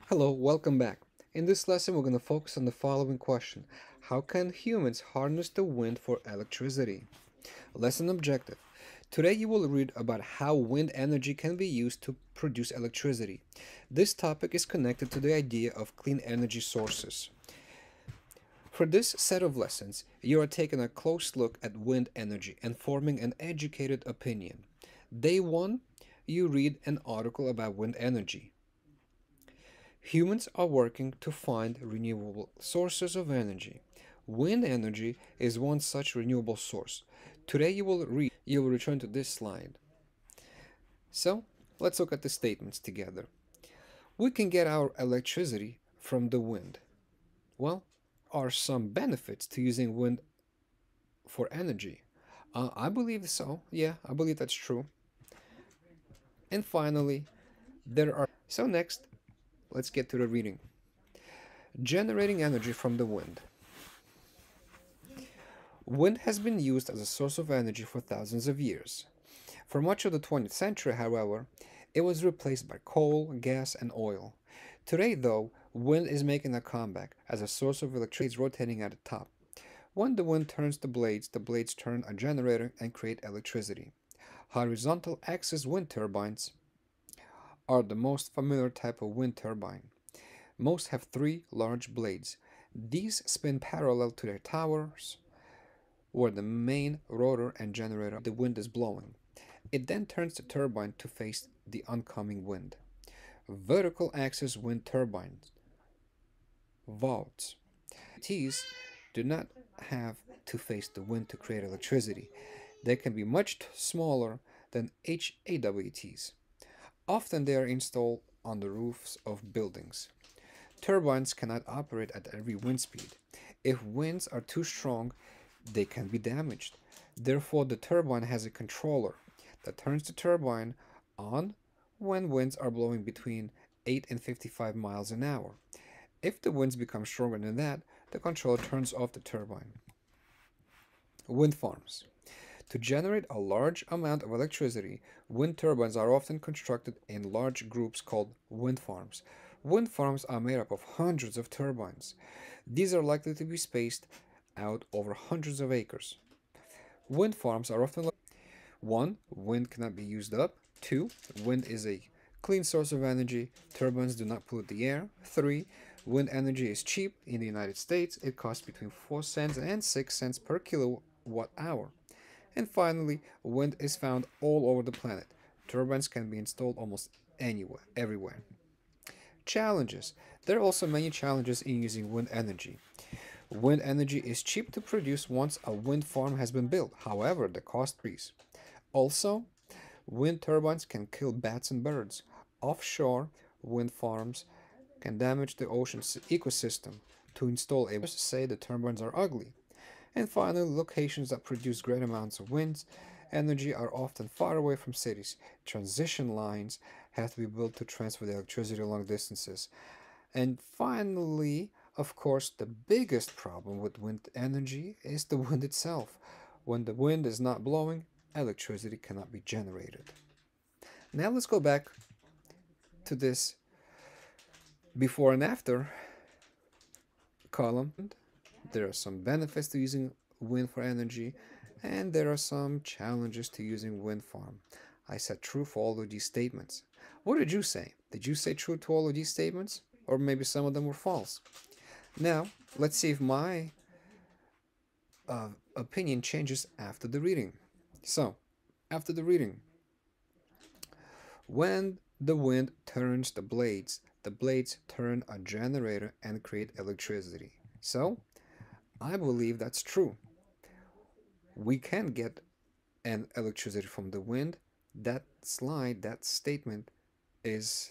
Hello, welcome back. In this lesson, we're going to focus on the following question. How can humans harness the wind for electricity? Lesson objective. Today you will read about how wind energy can be used to produce electricity. This topic is connected to the idea of clean energy sources. For this set of lessons, you are taking a close look at wind energy and forming an educated opinion. Day 1, you read an article about wind energy. Humans are working to find renewable sources of energy. Wind energy is one such renewable source. Today you will return to this slide. So, let's look at the statements together. We can get our electricity from the wind. Well, are some benefits to using wind for energy? I believe so. Yeah, I believe that's true. And finally, there are. So, next, let's get to the reading. Generating energy from the wind. Wind has been used as a source of energy for thousands of years. For much of the 20th century, however, it was replaced by coal, gas, and oil. Today, though, wind is making a comeback as a source of electricity rotating at the top. When the wind turns the blades turn a generator and create electricity. Horizontal axis wind turbines are the most familiar type of wind turbine. Most have three large blades. These spin parallel to their towers where the main rotor and generator the wind is blowing. It then turns the turbine to face the oncoming wind. Vertical axis wind turbines, VAWTs. Ts do not have to face the wind to create electricity. They can be much smaller than HAWTs. Often they are installed on the roofs of buildings. Turbines cannot operate at every wind speed. If winds are too strong, they can be damaged. Therefore, the turbine has a controller that turns the turbine on when winds are blowing between 8 and 55 miles an hour. If the winds become stronger than that, the controller turns off the turbine. Wind farms. To generate a large amount of electricity, wind turbines are often constructed in large groups called wind farms. Wind farms are made up of hundreds of turbines. These are likely to be spaced out over hundreds of acres. Wind farms are often 1. Wind cannot be used up. 2. Wind is a clean source of energy. Turbines do not pollute the air. 3. Wind energy is cheap. In the United States, it costs between 4 cents and 6 cents per kilowatt hour. And finally, wind is found all over the planet. Turbines can be installed almost anywhere, everywhere. Challenges. There are also many challenges in using wind energy. Wind energy is cheap to produce once a wind farm has been built. However, the cost increases. Also, wind turbines can kill bats and birds. Offshore wind farms can damage the ocean's ecosystem. To install a say the turbines are ugly. And finally, locations that produce great amounts of wind energy are often far away from cities. Transition lines have to be built to transfer the electricity long distances. And finally, of course, the biggest problem with wind energy is the wind itself. When the wind is not blowing, electricity cannot be generated. Now let's go back to this before and after column. There are some benefits to using wind for energy, and there are some challenges to using wind farm. I said true for all of these statements. What did you say? Did you say true to all of these statements? Or maybe some of them were false. Now, let's see if my opinion changes after the reading. So, after the reading, when the wind turns the blades turn a generator and create electricity. So, I believe that's true. We can get an electricity from the wind. That slide, that statement is